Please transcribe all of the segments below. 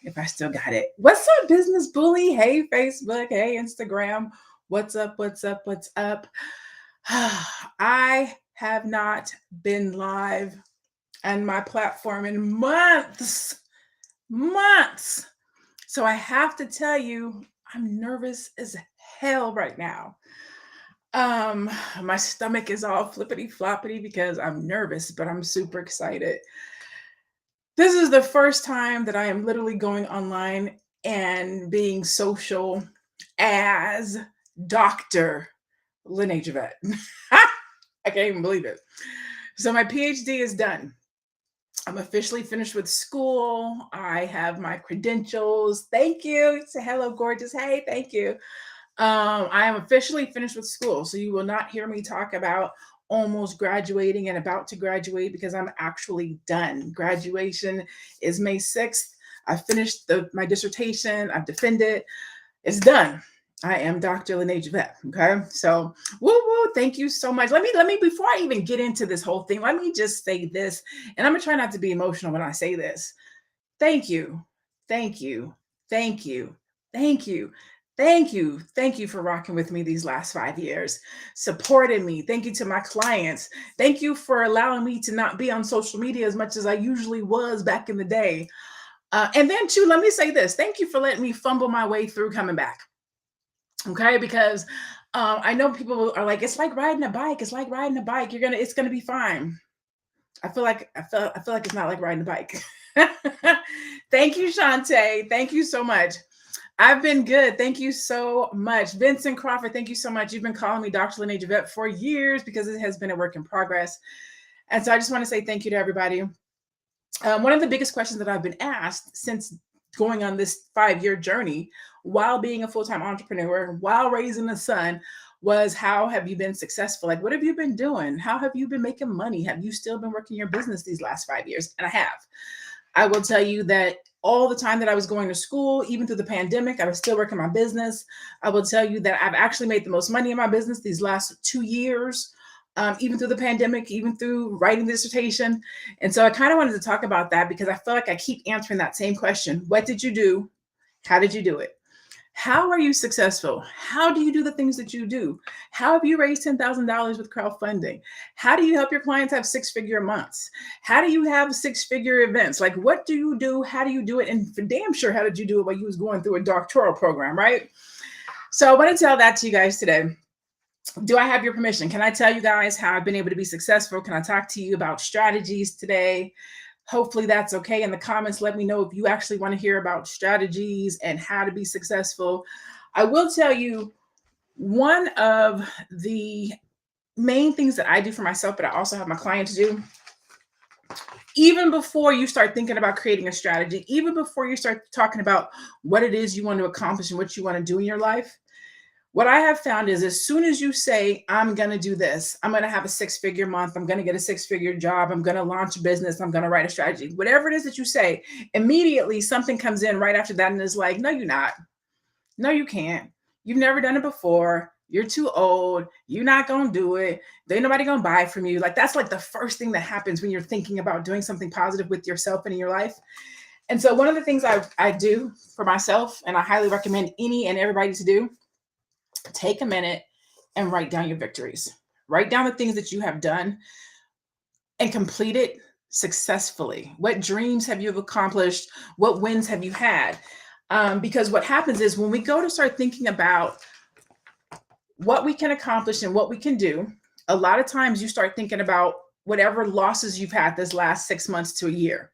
if I still got it. What's up, Business Bully? Hey, Facebook. Hey, Instagram. What's up? What's up? What's up? I have not been live on my platform in months, months. So I have to tell you, I'm nervous as hell right now. My stomach is all flippity floppity because I'm nervous, but I'm super excited. This is the first time that I am literally going online and being social as Dr. Lene Javette. I can't even believe it. So my PhD is done. I'm officially finished with school. I have my credentials. Thank you. Say hello, gorgeous. Hey, thank you. I am officially finished with school. So you will not hear me talk about almost graduating and about to graduate because I'm actually done. Graduation is May 6th. I finished my dissertation. I've defended. It's done. I am Dr. Lene Javette. Okay. So woo woo. Thank you so much. Let me, before I even get into this whole thing, let me just say this. And I'm gonna try not to be emotional when I say this. Thank you. Thank you. Thank you. Thank you. Thank you. Thank you for rocking with me these last 5 years, supporting me. Thank you to my clients. Thank you for allowing me to not be on social media as much as I usually was back in the day. And then, too, let me say this. Thank you for letting me fumble my way through coming back. Okay, because I know people are like, it's like riding a bike. It's like riding a bike. It's gonna be fine. I feel like it's not like riding a bike. Thank you, Shantae. Thank you so much. I've been good. Thank you so much. Vincent Crawford, thank you so much. You've been calling me Dr. Lene Javette for years because it has been a work in progress. And so I just want to say thank you to everybody. One of the biggest questions that I've been asked since going on this 5-year journey while being a full-time entrepreneur, while raising a son, was how have you been successful? Like, what have you been doing? How have you been making money? Have you still been working your business these last 5 years? And I have. I will tell you that all the time that I was going to school, even through the pandemic, I was still working my business. I will tell you that I've actually made the most money in my business these last 2 years, even through the pandemic, even through writing the dissertation. And so I kind of wanted to talk about that because I feel like I keep answering that same question. What did you do? How did you do it? How are you successful? How do you do the things that you do? How have you raised $10,000 with crowdfunding? How do you help your clients have 6-figure months? How do you have 6-figure events? Like, what do you do? How do you do it? And for damn sure, how did you do it while you was going through a doctoral program, right? So I want to tell that to you guys today. Do I have your permission? Can I tell you guys how I've been able to be successful? Can I talk to you about strategies today? Hopefully that's okay. In the comments, let me know if you actually want to hear about strategies and how to be successful. I will tell you one of the main things that I do for myself, but I also have my clients do. Even before you start thinking about creating a strategy, even before you start talking about what it is you want to accomplish and what you want to do in your life, what I have found is as soon as you say, I'm going to do this, I'm going to have a 6-figure month, I'm going to get a 6-figure job, I'm going to launch a business, I'm going to write a strategy, whatever it is that you say, immediately something comes in right after that and is like, no, you're not. No, you can't. You've never done it before. You're too old. You're not going to do it. There ain't nobody going to buy from you. Like, that's like the first thing that happens when you're thinking about doing something positive with yourself and in your life. And so one of the things I do for myself, and I highly recommend any and everybody to do, take a minute and write down your victories. Write down the things that you have done and completed successfully. What dreams have you accomplished? What wins have you had? Because what happens is when we go to start thinking about what we can accomplish and what we can do, a lot of times you start thinking about whatever losses you've had this last 6 months to a year.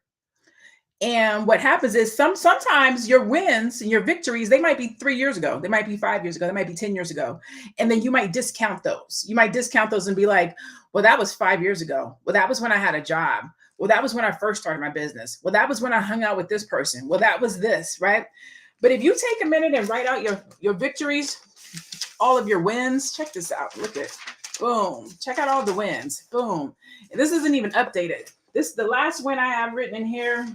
And what happens is sometimes your wins and your victories, they might be 3 years ago. They might be 5 years ago. They might be 10 years ago. And then you might discount those. You might discount those and be like, well, that was 5 years ago. Well, that was when I had a job. Well, that was when I first started my business. Well, that was when I hung out with this person. Well, that was this, right? But if you take a minute and write out your victories, all of your wins, check this out. Look at, boom. Check out all the wins. Boom. And this isn't even updated. The last win I have written in here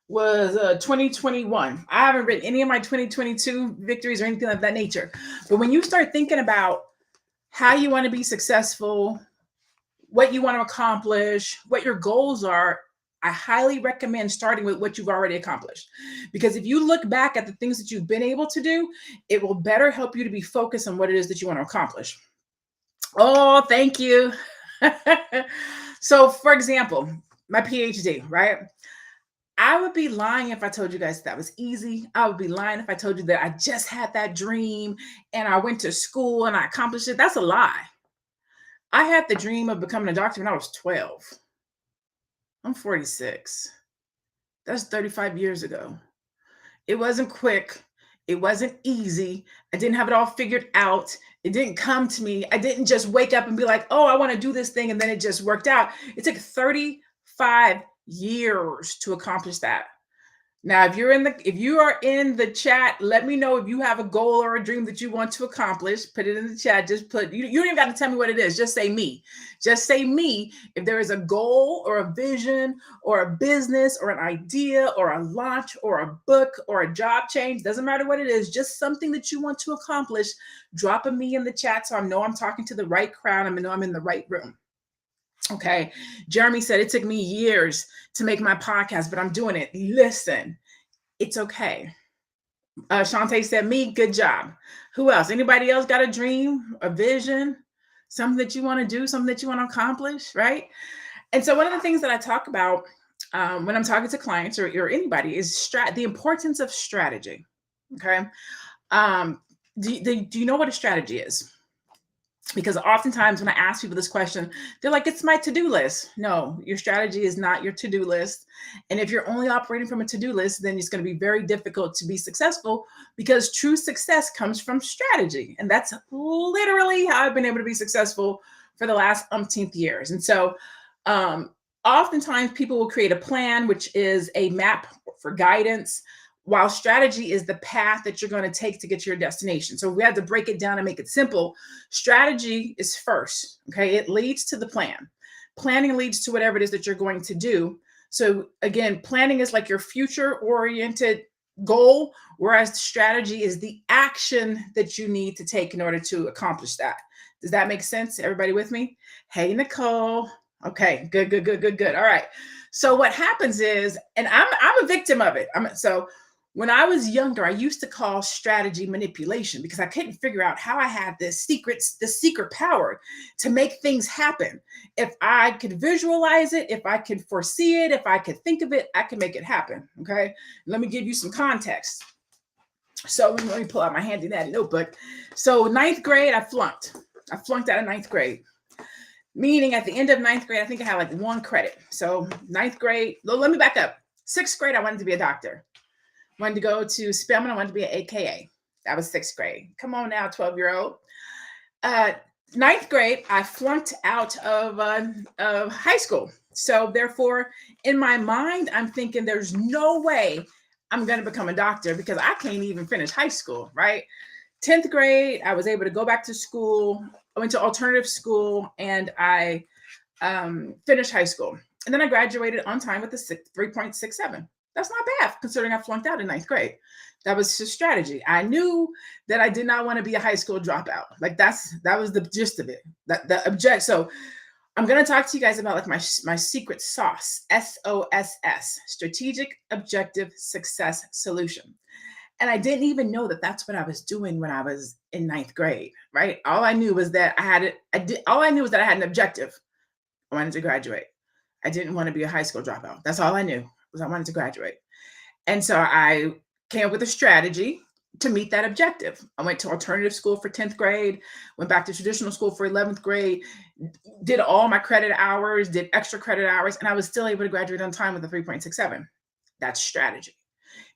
was 2021. I haven't written any of my 2022 victories or anything of that nature. But when you start thinking about how you want to be successful, what you want to accomplish, what your goals are, I highly recommend starting with what you've already accomplished. Because if you look back at the things that you've been able to do, it will better help you to be focused on what it is that you want to accomplish. Oh, thank you. So, for example, my PhD, right? I would be lying if I told you guys that was easy. I would be lying if I told you that I just had that dream and I went to school and I accomplished it. That's a lie. I had the dream of becoming a doctor when I was 12. I'm 46. That's 35 years ago. It wasn't quick. It wasn't easy. I didn't have it all figured out. It didn't come to me. I didn't just wake up and be like, oh, I want to do this thing. And then it just worked out. It took 35 years to accomplish that. Now, if you are in the chat, let me know if you have a goal or a dream that you want to accomplish. Put it in the chat. Just put you don't even got to tell me what it is. Just say me. Just say me. If there is a goal or a vision or a business or an idea or a launch or a book or a job change, doesn't matter what it is, just something that you want to accomplish, drop a me in the chat so I know I'm talking to the right crowd. I know I'm in the right room. Okay. Jeremy said it took me years to make my podcast, but I'm doing it. Listen, it's okay. Shantae said, me, good job. Who else? Anybody else got a dream, a vision, something that you want to do, something that you want to accomplish, right? And so one of the things that I talk about when I'm talking to clients or anybody is the importance of strategy. Okay. Do you know what a strategy is? Because oftentimes when I ask people this question, they're like, it's my to-do list. No, your strategy is not your to-do list. And if you're only operating from a to-do list, then it's going to be very difficult to be successful because true success comes from strategy. And that's literally how I've been able to be successful for the last umpteenth years. And so oftentimes people will create a plan, which is a map for guidance, while strategy is the path that you're going to take to get to your destination. So we have to break it down and make it simple. Strategy is first, okay? It leads to the plan. Planning leads to whatever it is that you're going to do. So again, planning is like your future-oriented goal, whereas strategy is the action that you need to take in order to accomplish that. Does that make sense? Everybody with me? Hey, Nicole. Okay, good. All right. So what happens is, and I'm a victim of it. When I was younger, I used to call strategy manipulation because I couldn't figure out how I had this secret power to make things happen. If I could visualize it, if I could foresee it, if I could think of it, I could make it happen. Okay. Let me give you some context. So let me pull out my handy dandy notebook. So ninth grade, I flunked. I flunked out of ninth grade. Meaning at the end of ninth grade, I think I had like one credit. So ninth grade, let me back up. Sixth grade, I wanted to be a doctor. Wanted to go to Spelman. I wanted to be an AKA. That was sixth grade. Come on now, 12-year-old. Ninth grade, I flunked out of high school. So therefore, in my mind, I'm thinking there's no way I'm going to become a doctor because I can't even finish high school, right? 10th grade, I was able to go back to school. I went to alternative school and I finished high school. And then I graduated on time with a 3.67. That's not bad considering I flunked out in ninth grade. That was just strategy. I knew that I did not want to be a high school dropout. Like that was the gist of it. So I'm going to talk to you guys about like my secret SOSS, SOSS, strategic objective success solution. And I didn't even know that that's what I was doing when I was in ninth grade, right? All I knew was that I had an objective. I wanted to graduate. I didn't want to be a high school dropout. That's all I knew. I wanted to graduate. And so I came up with a strategy to meet that objective. I went to alternative school for 10th grade, went back to traditional school for 11th grade, did all my credit hours, did extra credit hours, and I was still able to graduate on time with a 3.67. That's strategy.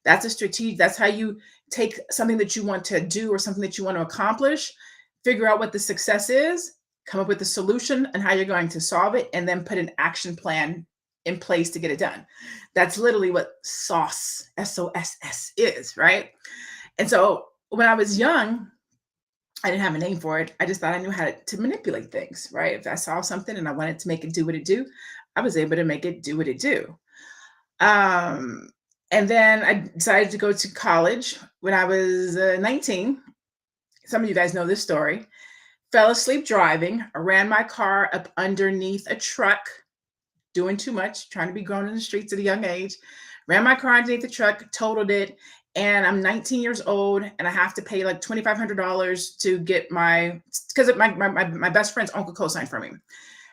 That's a strategy. That's how you take something that you want to do or something that you want to accomplish, figure out what the success is, come up with a solution and how you're going to solve it, and then put an action plan in place to get it done. That's literally what SOSS, SOSS is, right? And so when I was young, I didn't have a name for it. I just thought I knew how to manipulate things, right? If I saw something and I wanted to make it do what it do, I was able to make it do what it do. And then I decided to go to college when I was 19. Some of you guys know this story. Fell asleep driving. I ran my car up underneath a truck. doing too much, trying to be grown in the streets at a young age. Ran my car underneath the truck, totaled it, and I'm 19 years old, and I have to pay like $2,500 to get because my best friend's uncle co-signed for me.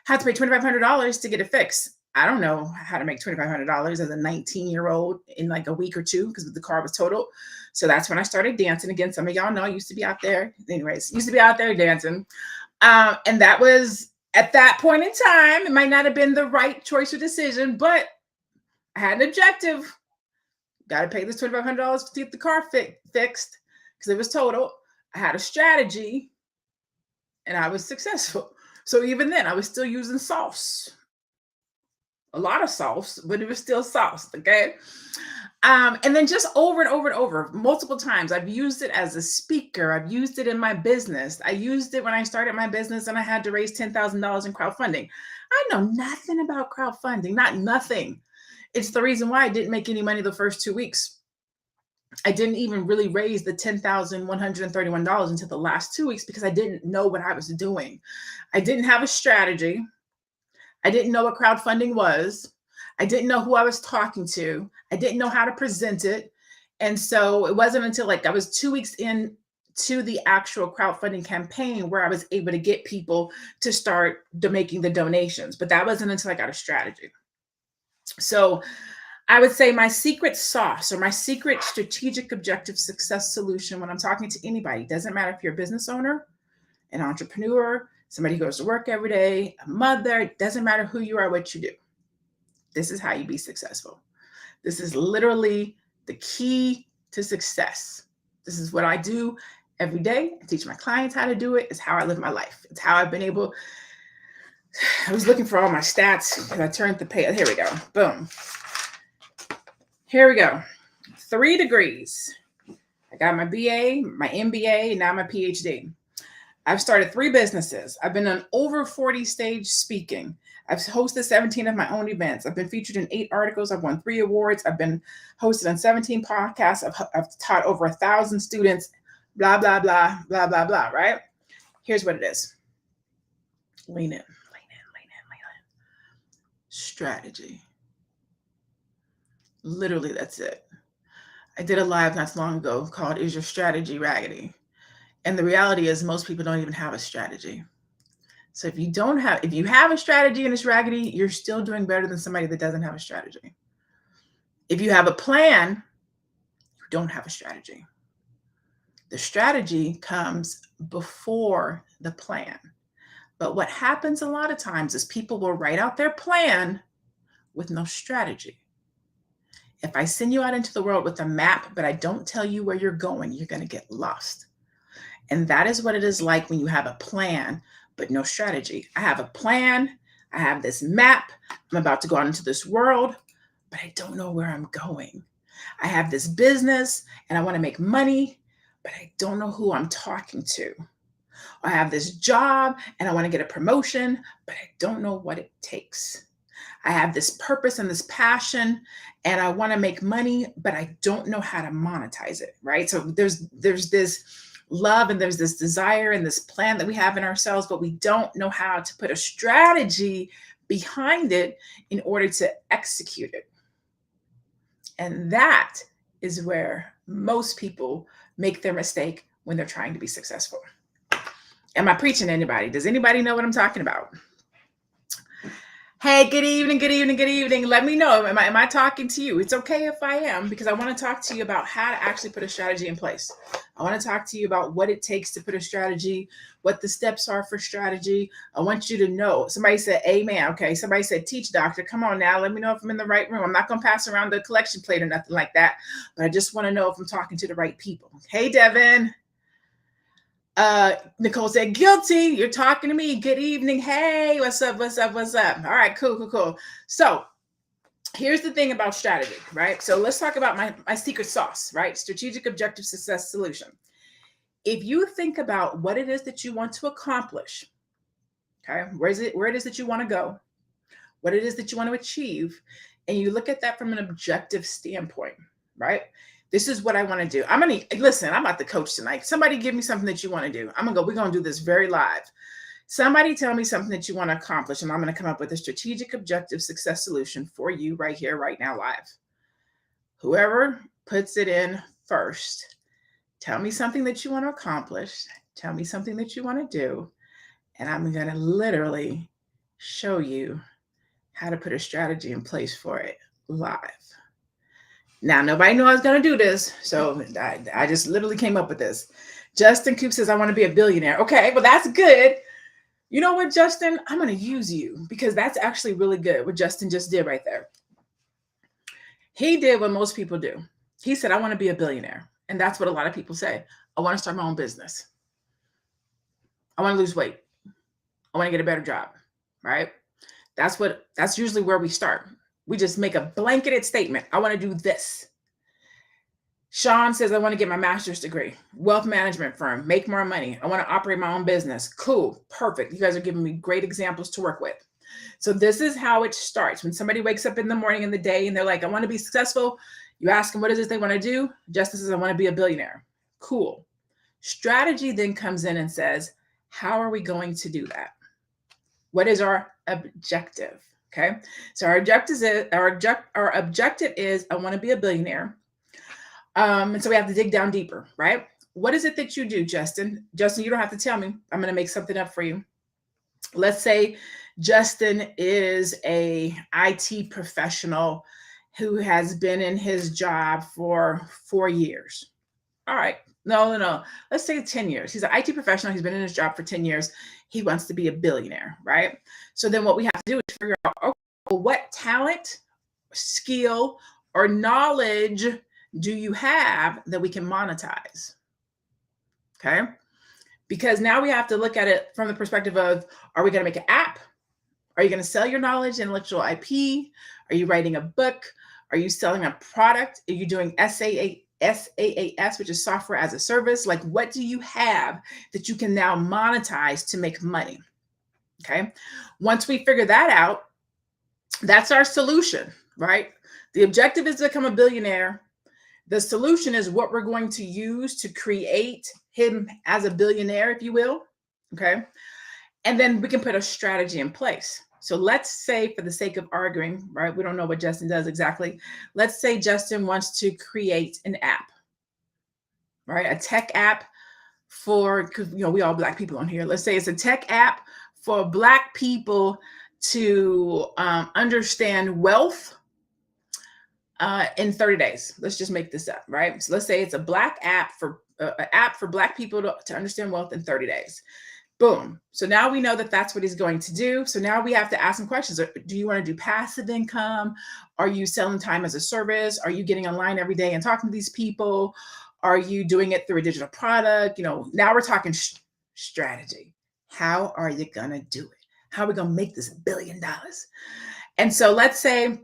Had to pay $2,500 to get it fixed. I don't know how to make $2,500 as a 19-year-old in like a week or two because the car was totaled. So that's when I started dancing again. Some of y'all know I used to be out there. Anyways, used to be out there dancing. And that was at that point in time. It might not have been the right choice or decision, but I had an objective. Got to pay this $2,500 to get the car fixed because it was totaled. I had a strategy and I was successful. So even then, I was still using SOSS. A lot of sauce, but it was still sauce, okay? And then just over and over and over, multiple times, I've used it as a speaker. I've used it in my business. I used it when I started my business and I had to raise $10,000 in crowdfunding. I know nothing about crowdfunding, not nothing. It's the reason why I didn't make any money the first 2 weeks. I didn't even really raise the $10,131 until the last 2 weeks because I didn't know what I was doing. I didn't have a strategy. I didn't know what crowdfunding was. I didn't know who I was talking to. I didn't know how to present it. And so it wasn't until like I was 2 weeks in to the actual crowdfunding campaign where I was able to get people to start making the donations. But that wasn't until I got a strategy. So I would say my secret sauce or my secret strategic objective success solution when I'm talking to anybody, doesn't matter if you're a business owner, an entrepreneur, somebody who goes to work every day, a mother, it doesn't matter who you are, what you do. This is how you be successful. This is literally the key to success. This is what I do every day. I teach my clients how to do it. It's how I live my life. It's how I've been able. I was looking for all my stats because I turned the page. Here we go. Boom. Here we go. 3 degrees. I got my BA, my MBA, and now my PhD. I've started 3 businesses. I've been on over 40 stage speaking. I've hosted 17 of my own events. I've been featured in 8 articles. I've won 3 awards. I've been hosted on 17 podcasts. I've taught over 1,000 students, blah, blah, blah, blah, blah, blah, right? Here's what it is. Lean in. Strategy. Literally, that's it. I did a live not too long ago called Is Your Strategy Raggedy? And the reality is most people don't even have a strategy. So if you have a strategy and it's raggedy, you're still doing better than somebody that doesn't have a strategy. If you have a plan, you don't have a strategy. The strategy comes before the plan. But what happens a lot of times is people will write out their plan with no strategy. If I send you out into the world with a map, but I don't tell you where you're going, you're going to get lost. And that is what it is like when you have a plan, but no strategy. I have a plan. I have this map. I'm about to go out into this world, but I don't know where I'm going. I have this business and I want to make money, but I don't know who I'm talking to. I have this job and I want to get a promotion, but I don't know what it takes. I have this purpose and this passion and I want to make money, but I don't know how to monetize it, right? So there's this love and there's this desire and this plan that we have in ourselves, but we don't know how to put a strategy behind it in order to execute it. And that is where most people make their mistake when they're trying to be successful. Am I preaching to anybody? Does anybody know what I'm talking about? Hey, good evening, good evening, good evening. Let me know. Am I talking to you? It's okay if I am, because I want to talk to you about how to actually put a strategy in place. I want to talk to you about what it takes to put a strategy, what the steps are for strategy. I want you to know. Somebody said, amen. Okay. Somebody said, teach doctor. Come on now. Let me know if I'm in the right room. I'm not going to pass around the collection plate or nothing like that, but I just want to know if I'm talking to the right people. Hey, Devin. Nicole said, guilty. You're talking to me. Good evening. Hey, what's up? What's up? What's up? All right, cool. So here's the thing about strategy, right? So let's talk about my secret sauce, right? Strategic objective success solution. If you think about what it is that you want to accomplish, okay, where it is that you want to go, what it is that you want to achieve, and you look at that from an objective standpoint, right? This is what I want to do. I'm about to coach tonight. Somebody give me something that you want to do. We're going to do this very live. Somebody tell me something that you want to accomplish, and I'm going to come up with a strategic objective success solution for you right here, right now, live. Whoever puts it in first, tell me something that you want to accomplish. Tell me something that you want to do. And I'm going to literally show you how to put a strategy in place for it live. Now, nobody knew I was going to do this, so I just literally came up with this. Justin Coop says, I want to be a billionaire. Okay, well, that's good. You know what, Justin? I'm going to use you because that's actually really good what Justin just did right there. He did what most people do. He said, I want to be a billionaire. And that's what a lot of people say. I want to start my own business. I want to lose weight. I want to get a better job, right? That's usually where we start. We just make a blanketed statement. I want to do this. Sean says, I want to get my master's degree, wealth management firm, make more money. I want to operate my own business. Cool. Perfect. You guys are giving me great examples to work with. So this is how it starts. When somebody wakes up in the morning in the day and they're like, I want to be successful. You ask them, what is it they want to do? Justin says, I want to be a billionaire. Cool. Strategy then comes in and says, how are we going to do that? What is our objective? Okay. So our objective is I want to be a billionaire. And so we have to dig down deeper, right? What is it that you do, Justin? Justin, you don't have to tell me. I'm going to make something up for you. Let's say Justin is a IT professional who has been in his job for 4 years. All right. No. Let's say 10 years. He's an IT professional. He's been in his job for 10 years. He wants to be a billionaire, right? So then what we have to do is figure out, okay, well, what talent, skill, or knowledge do you have that we can monetize? Okay. Because now we have to look at it from the perspective of, are we going to make an app? Are you going to sell your knowledge, intellectual IP? Are you writing a book? Are you selling a product? Are you doing SaaS, which is software as a service? Like, what do you have that you can now monetize to make money? Okay. Once we figure that out, that's our solution, right? The objective is to become a billionaire. The solution is what we're going to use to create him as a billionaire, if you will. Okay. And then we can put a strategy in place. So let's say, for the sake of arguing, right? We don't know what Justin does exactly. Let's say Justin wants to create an app, right? A tech app for, because we all Black people on here. Let's say it's a tech app for Black people to understand wealth in 30 days. Let's just make this up, right? So let's say it's a Black app for an app for Black people to understand wealth in 30 days. Boom. So now we know that that's what he's going to do. So now we have to ask some questions. Do you want to do passive income? Are you selling time as a service? Are you getting online every day and talking to these people? Are you doing it through a digital product? Now we're talking strategy. How are you going to do it? How are we going to make this $1 billion? And so let's say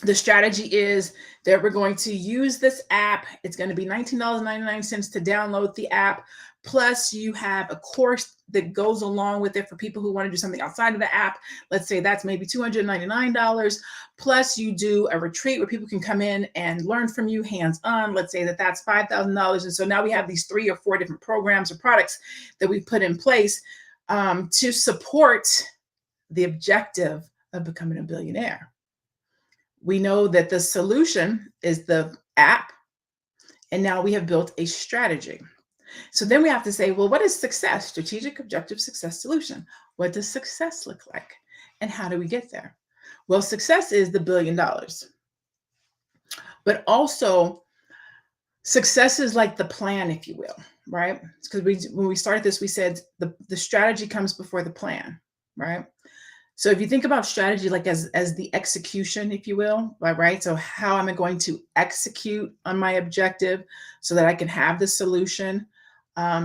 the strategy is that we're going to use this app. It's going to be $19.99 to download the app. Plus, you have a course that goes along with it for people who want to do something outside of the app. Let's say that's maybe $299. Plus, you do a retreat where people can come in and learn from you hands-on. Let's say that's $5,000. And so now we have these 3 or 4 different programs or products that we put in place to support the objective of becoming a billionaire. We know that the solution is the app, and now we have built a strategy. So then we have to say, well, what is success? Strategic, objective, success, solution. What does success look like? And how do we get there? Well, success is the $1 billion. But also, success is like the plan, if you will, right? Because when we started this, we said the strategy comes before the plan, right? So if you think about strategy like as the execution, if you will, right? So how am I going to execute on my objective so that I can have the solution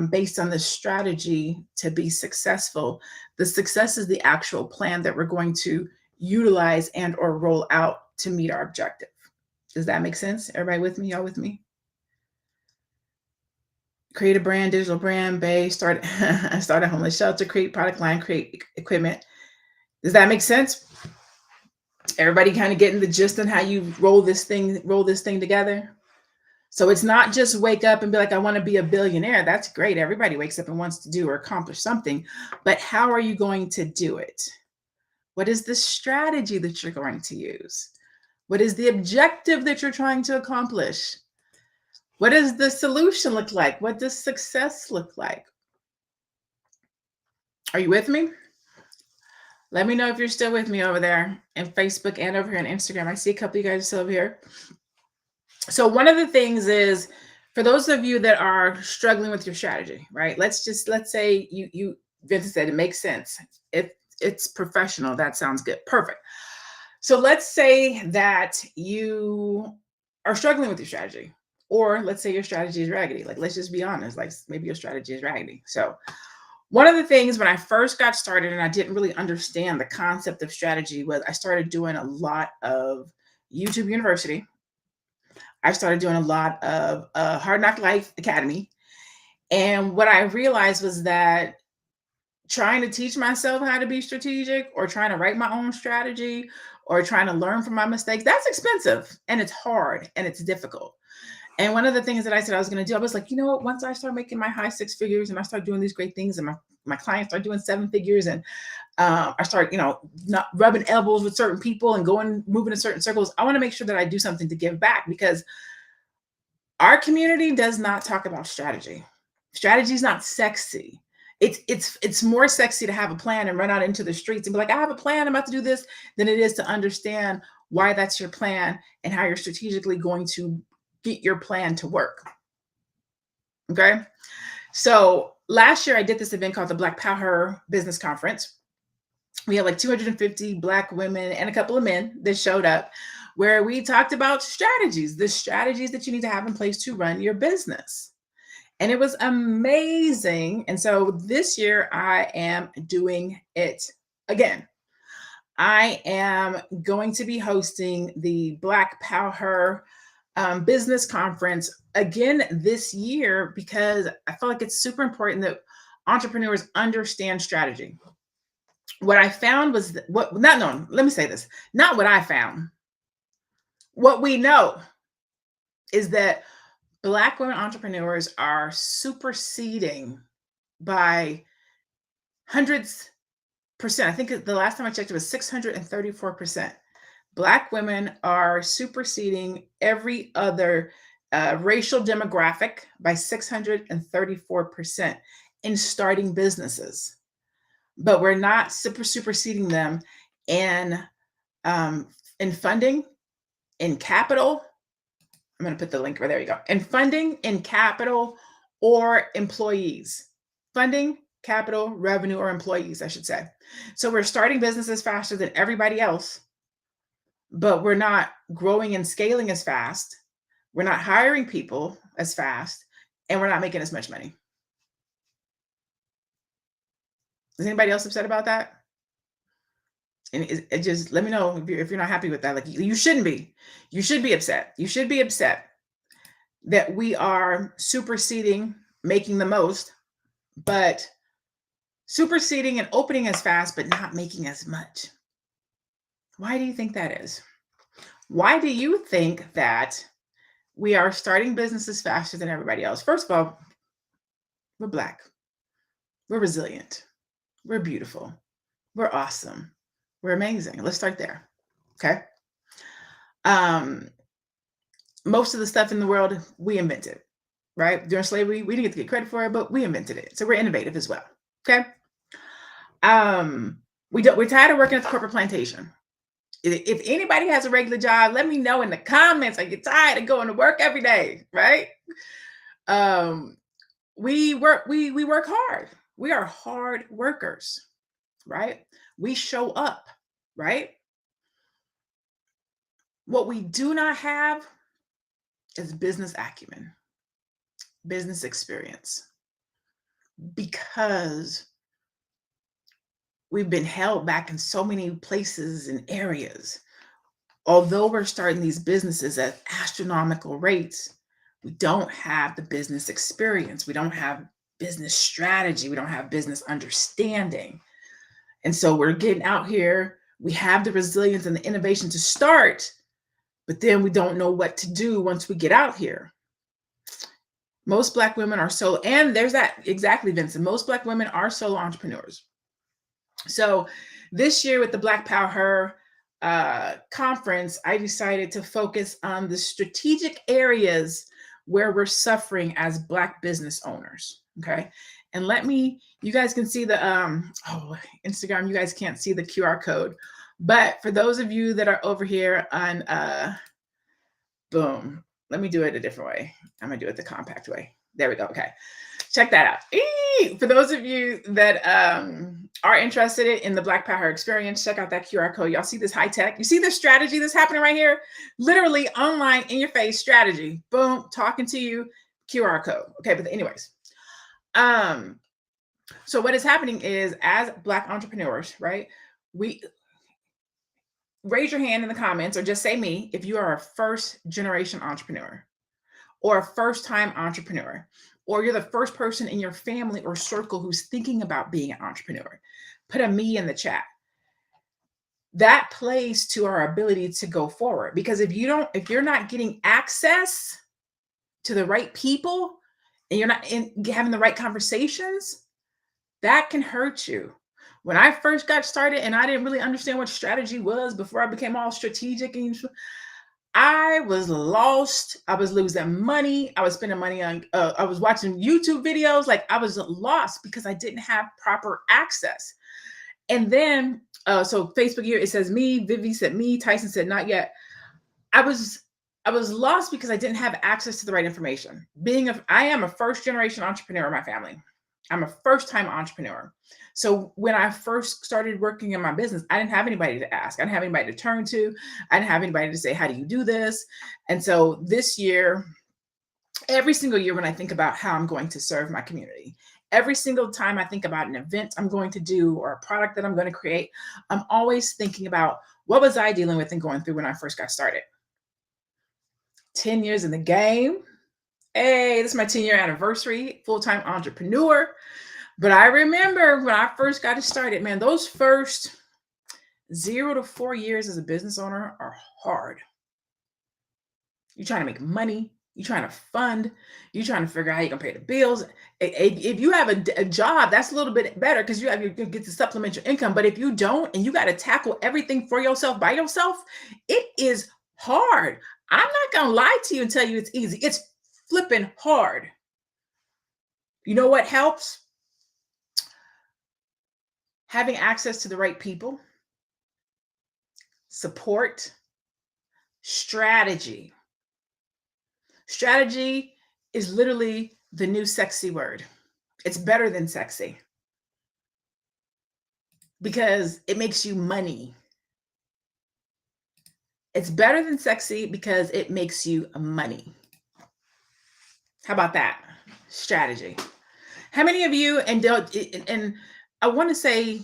based on the strategy to be successful? The success is the actual plan that we're going to utilize and or roll out to meet our objective. Does that make sense? Everybody with me? Y'all with me? Create a brand, digital brand, start a homeless shelter, create product line, create equipment. Does that make sense? Everybody kind of getting the gist on how you roll this thing together? So it's not just wake up and be like, I want to be a billionaire. That's great. Everybody wakes up and wants to do or accomplish something. But how are you going to do it? What is the strategy that you're going to use? What is the objective that you're trying to accomplish? What does the solution look like? What does success look like? Are you with me? Let me know if you're still with me over there in Facebook and over here on Instagram. I see a couple of you guys still over here. So one of the things is, for those of you that are struggling with your strategy, right? Let's say you Vincent said it makes sense. If it's professional, that sounds good. Perfect. So let's say that you are struggling with your strategy, or let's say your strategy is raggedy. Like, let's just be honest, like maybe your strategy is raggedy. So one of the things when I first got started and I didn't really understand the concept of strategy was I started doing a lot of YouTube University. I started doing a lot of Hard Knock Life Academy. And what I realized was that trying to teach myself how to be strategic, or trying to write my own strategy, or trying to learn from my mistakes, that's expensive and it's hard and it's difficult. And one of the things that I said I was going to do, I was like, you know what, once I start making my high six figures and I start doing these great things, and my clients start doing seven figures, and I start, not rubbing elbows with certain people and moving in certain circles, I want to make sure that I do something to give back, because our community does not talk about strategy. Strategy is not sexy. It's more sexy to have a plan and run out into the streets and be like, I have a plan, I'm about to do this, than it is to understand why that's your plan and how you're strategically going to get your plan to work. Okay. So last year I did this event called the Black Power Business Conference. We had like 250 Black women and a couple of men that showed up, where we talked about strategies, the strategies that you need to have in place to run your business. And it was amazing. And so this year I am doing it again. I am going to be hosting the Black Power Business Conference again this year, because I feel like it's super important that entrepreneurs understand strategy. What I found was that, let me say this, not what I found. What we know is that Black women entrepreneurs are superseding by hundreds percent. I think the last time I checked, it was 634%. Black women are superseding every other racial demographic by 634% in starting businesses. But we're not superseding them in funding, in capital. I'm going to put the link right there. You go. In funding, in capital, or employees. Funding, capital, revenue, or employees, I should say. So we're starting businesses faster than everybody else, but we're not growing and scaling as fast. We're not hiring people as fast, and we're not making as much money. Is anybody else upset about that? And it just, let me know if you're not happy with that. Like, you shouldn't be. You should be upset. You should be upset that we are superseding, making the most, but superseding and opening as fast, but not making as much. Why do you think that is? Why do you think that we are starting businesses faster than everybody else? First of all, we're Black. We're resilient. We're beautiful. We're awesome. We're amazing. Let's start there. Okay. Most of the stuff in the world we invented, right? During slavery, we didn't get to get credit for it, but we invented it. So we're innovative as well. Okay. We're tired of working at the corporate plantation. If anybody has a regular job, let me know in the comments. I get tired of going to work every day, right? We work hard. We are hard workers, right? We show up, right? What we do not have is business acumen, business experience, because we've been held back in so many places and areas. Although we're starting these businesses at astronomical rates, we don't have the business experience. We don't have business strategy. We don't have business understanding. And so we're getting out here. We have the resilience and the innovation to start, but then we don't know what to do once we get out here. Most Black women are solo, and there's that exactly, Vincent. Most Black women are solo entrepreneurs. So this year with the Black Power conference, I decided to focus on the strategic areas where we're suffering as Black business owners. Okay. And you guys can see Instagram, you guys can't see the QR code. But for those of you that are over here on, boom, let me do it a different way. I'm going to do it the compact way. There we go. Okay. Check that out. For those of you that are interested in the Black Power experience, check out that QR code. Y'all see this high tech? You see this strategy that's happening right here? Literally online in your face strategy. Boom, talking to you, QR code. Okay, but anyways. So what is happening is, as Black entrepreneurs, right? We raise your hand in the comments or just say me if you are a first generation entrepreneur or a first time entrepreneur, or you're the first person in your family or circle who's thinking about being an entrepreneur. Put a me in the chat. That plays to our ability to go forward, because if you're not getting access to the right people and you're not having the right conversations, that can hurt you. When I first got started and I didn't really understand what strategy was before I became all strategic, and I was lost. I was losing money. I was spending money on, I was watching YouTube videos. Like, I was lost because I didn't have proper access. And then, so Facebook here, it says me, Vivi said me, Tyson said not yet. I was lost because I didn't have access to the right information. I am a first generation entrepreneur in my family. I'm a first time entrepreneur. So when I first started working in my business, I didn't have anybody to ask. I didn't have anybody to turn to. I didn't have anybody to say, how do you do this? And so this year, every single year when I think about how I'm going to serve my community, every single time I think about an event I'm going to do or a product that I'm going to create, I'm always thinking about, what was I dealing with and going through when I first got started? 10 years in the game. Hey, this is my 10-year anniversary, full-time entrepreneur. But I remember when I first got started, man, those first 0 to 4 years as a business owner are hard. You're trying to make money. You're trying to fund. You're trying to figure out how you're going to pay the bills. If you have a job, that's a little bit better because you get to supplement your income. But if you don't, and you got to tackle everything for yourself by yourself, it is hard. I'm not going to lie to you and tell you it's easy. It's flipping hard. You know what helps? Having access to the right people, support, strategy. Strategy is literally the new sexy word. It's better than sexy because it makes you money. It's better than sexy because it makes you money. How about that? Strategy. How many of you, and I want to say,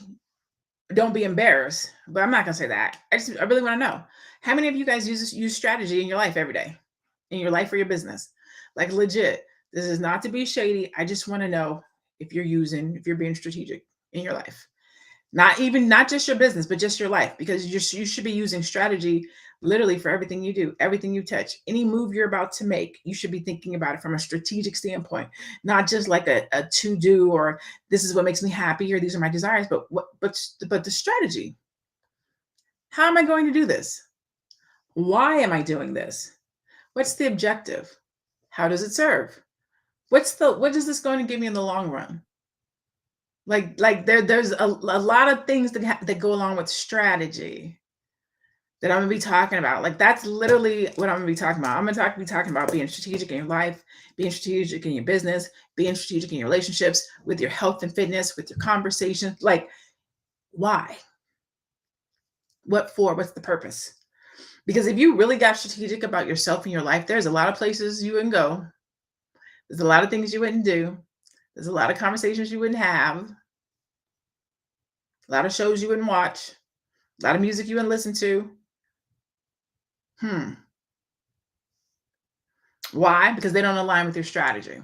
don't be embarrassed, but I'm not going to say that. I really want to know, how many of you guys use strategy in your life every day, in your life or your business? Like, legit, this is not to be shady. I just want to know if you're being strategic in your life. Not just your business, but just your life, because you should be using strategy literally for everything you do, everything you touch, any move you're about to make. You should be thinking about it from a strategic standpoint, not just like a to do, or this is what makes me happy, or these are my desires, but the strategy. How am I going to do this? Why am I doing this? What's the objective? How does it serve? What is this going to give me in the long run? Like there's a lot of things that go along with strategy that I'm gonna be talking about. Like, that's literally what I'm gonna be talking about. I'm gonna be talking about being strategic in your life, being strategic in your business, being strategic in your relationships, with your health and fitness, with your conversation. Like, why? What for? What's the purpose? Because if you really got strategic about yourself and your life, there's a lot of places you wouldn't go. There's a lot of things you wouldn't do. There's a lot of conversations you wouldn't have. A lot of shows you wouldn't watch. A lot of music you wouldn't listen to. Why? Because they don't align with your strategy,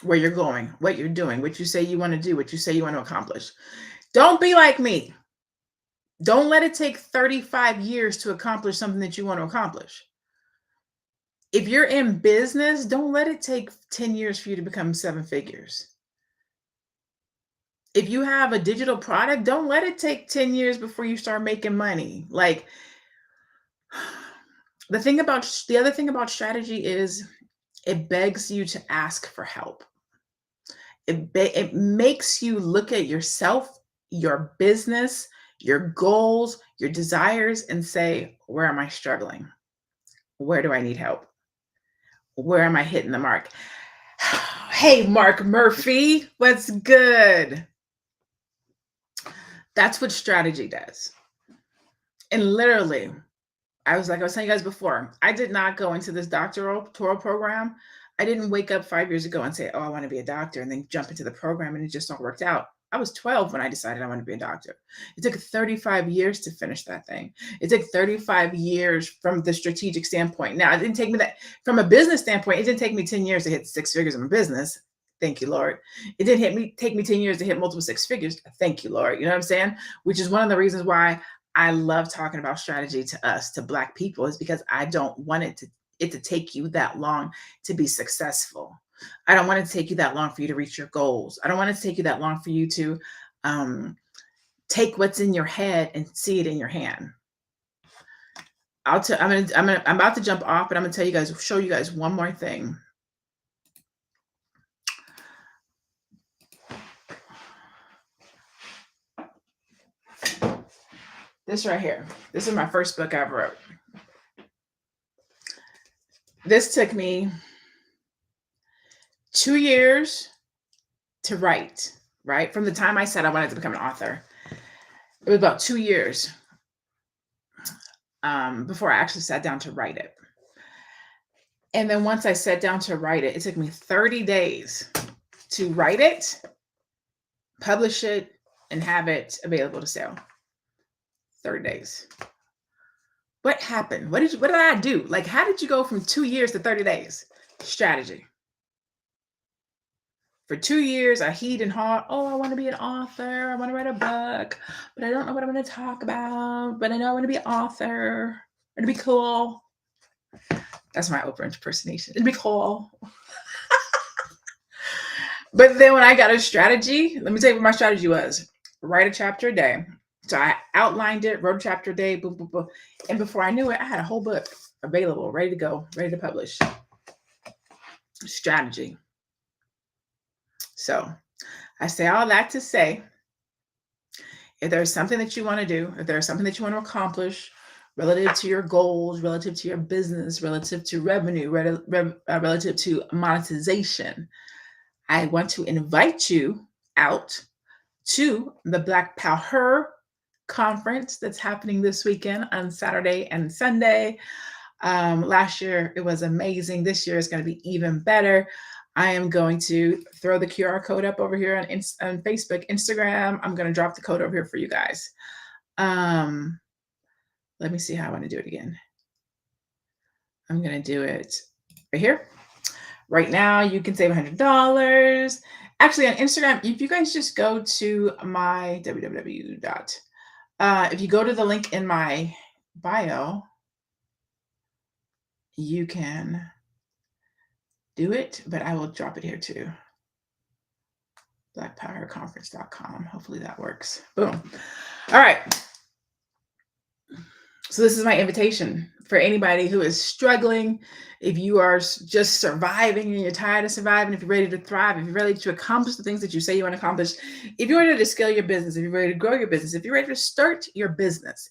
where you're going, what you're doing, what you say you want to do, what you say you want to accomplish. Don't be like me. Don't let it take 35 years to accomplish something that you want to accomplish. If you're in business, don't let it take 10 years for you to become seven figures. If you have a digital product, don't let it take 10 years before you start making money. Like the other thing about strategy is it begs you to ask for help. It makes you look at yourself, your business, your goals, your desires, and say, where am I struggling? Where do I need help? Where am I hitting the mark? Hey, Mark Murphy, what's good? That's what strategy does. And literally, I was telling you guys before, I did not go into this doctoral program. I didn't wake up 5 years ago and say, oh, I want to be a doctor, and then jump into the program and it just all worked out. I was 12 when I decided I wanted to be a doctor. It took 35 years to finish that thing. It took 35 years from the strategic standpoint. Now, it didn't take me that from a business standpoint. It didn't take me 10 years to hit six figures in my business. Thank you, Lord. It didn't take me 10 years to hit multiple six figures. Thank you, Lord. You know what I'm saying? Which is one of the reasons why I love talking about strategy to us, to Black people, is because I don't want it to take you that long to be successful. I don't want it to take you that long for you to reach your goals. I don't want it to take you that long for you to take what's in your head and see it in your hand. I'm about to jump off, but I'm gonna show you guys one more thing. This right here. This is my first book I ever wrote. This took me 2 years to write, right? From the time I said I wanted to become an author. It was about 2 years before I actually sat down to write it. And then once I sat down to write it, it took me 30 days to write it, publish it, and have it available to sell. 30 days. What happened? What did I do? Like, how did you go from 2 years to 30 days? Strategy. For 2 years, I heed and hawed. Oh, I want to be an author. I want to write a book, but I don't know what I'm going to talk about. But I know I want to be an author. It'd be cool. That's my Oprah impersonation. It'd be cool. But then when I got a strategy, let me tell you what my strategy was. Write a chapter a day. So I outlined it, wrote a chapter a day, boom, boom, boom. And before I knew it, I had a whole book available, ready to go, ready to publish. Strategy. So I say all that to say, if there's something that you want to do, if there's something that you want to accomplish relative to your goals, relative to your business, relative to revenue, relative to monetization, I want to invite you out to the Black Power conference that's happening this weekend on Saturday and Sunday. Last year, it was amazing. This year is going to be even better. I am going to throw the QR code up over here on Facebook, Instagram. I'm going to drop the code over here for you guys. Let me see how I want to do it again. I'm going to do it right here. Right now, you can save $100. Actually, on Instagram, if you guys just go to my if you go to the link in my bio, you can do it, but I will drop it here too. blackpowerconference.com. Hopefully that works. Boom. All right. So this is my invitation for anybody who is struggling. If you are just surviving and you're tired of surviving, if you're ready to thrive, if you're ready to accomplish the things that you say you want to accomplish, if you're ready to scale your business, if you're ready to grow your business, if you're ready to start your business,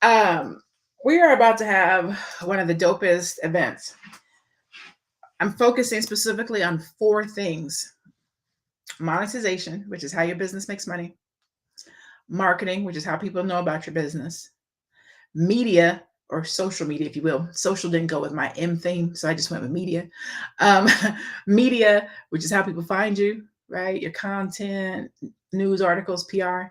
we are about to have one of the dopest events. I'm focusing specifically on 4 things: monetization, which is how your business makes money; marketing, which is how people know about your business; media, or social media, if you will. Social didn't go with my M theme, so I just went with media. Media, which is how people find you, right? Your content, news articles, PR.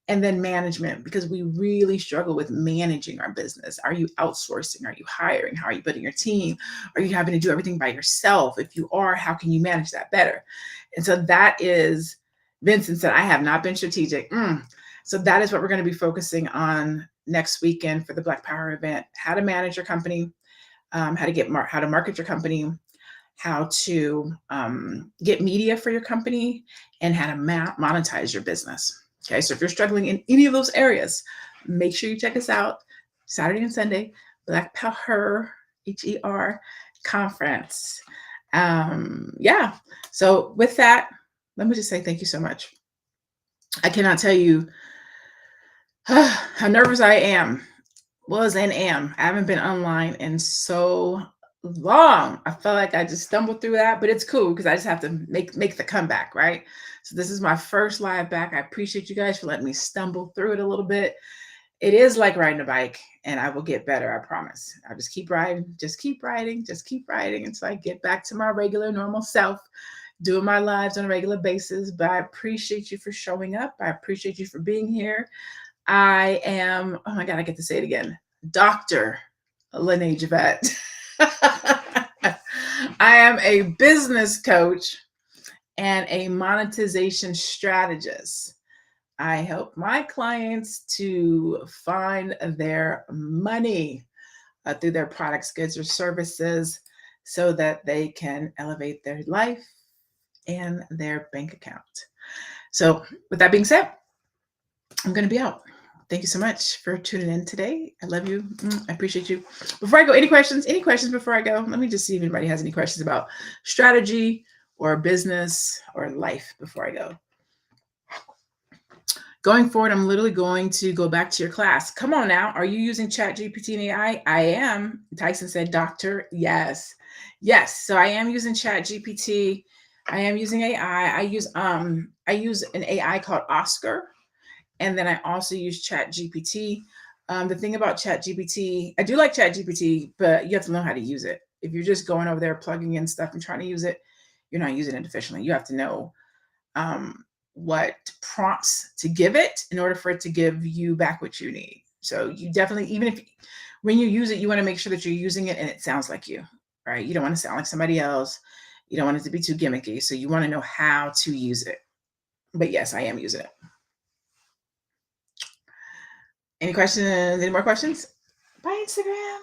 And then management, because we really struggle with managing our business. Are you outsourcing? Are you hiring? How are you building your team? Are you having to do everything by yourself? If you are, how can you manage that better? And so that is, Vincent said, I have not been strategic. So that is what we're going to be focusing on next weekend for the Black Power event: how to manage your company, how to market your company, how to get media for your company, and how to monetize your business. Okay, so if you're struggling in any of those areas, make sure you check us out Saturday and Sunday, Black Power HER conference. Yeah. So with that, let me just say thank you so much. I cannot tell you how nervous I was and am. I haven't been online in so long. I felt like I just stumbled through that, but it's cool because I just have to make the comeback, right? So this is my first live back. I appreciate you guys for letting me stumble through it a little bit. It is like riding a bike, and I will get better, I promise. I'll just keep riding, just keep riding, just keep riding until I get back to my regular normal self, doing my lives on a regular basis. But I appreciate you for showing up. I appreciate you for being here. I am, oh my God, I get to say it again, Dr. Lene Javette. I am a business coach and a monetization strategist. I help my clients to find their money through their products, goods, or services so that they can elevate their life and their bank account. So, with that being said, I'm going to be out. Thank you so much for tuning in today. I love you. I appreciate you. Before I go, any questions? Any questions before I go? Let me just see if anybody has any questions about strategy or business or life before I go. Going forward, I'm literally going to go back to your class. Come on now. Are you using ChatGPT and AI? I am. Tyson said, Doctor, yes. Yes. So I am using ChatGPT. I am using AI. I use an AI called Oscar. And then I also use ChatGPT. The thing about ChatGPT, I do like ChatGPT, but you have to know how to use it. If you're just going over there, plugging in stuff and trying to use it, you're not using it efficiently. You have to know what prompts to give it in order for it to give you back what you need. So you definitely, even if when you use it, you want to make sure that you're using it and it sounds like you, right? You don't want to sound like somebody else. You don't want it to be too gimmicky. So you want to know how to use it. But yes, I am using it. Any questions? Any more questions? Bye, Instagram.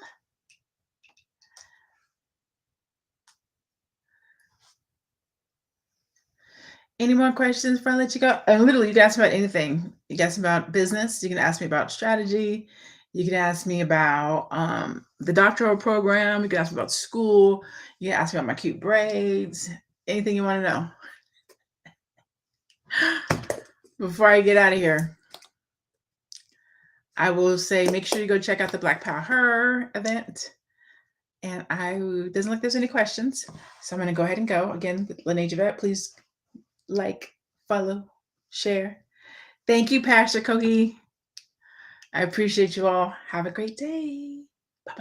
Any more questions before I let you go? And literally, you can ask me about anything. You can ask me about business. You can ask me about strategy. You can ask me about the doctoral program. You can ask me about school. You can ask me about my cute braids. Anything you want to know. Before I get out of here, I will say make sure you go check out the Black Power event. And doesn't look like there's any questions. So I'm going to go ahead and go. Again, Lene Javette, please like, follow, share. Thank you, Pastor Kogi. I appreciate you all. Have a great day.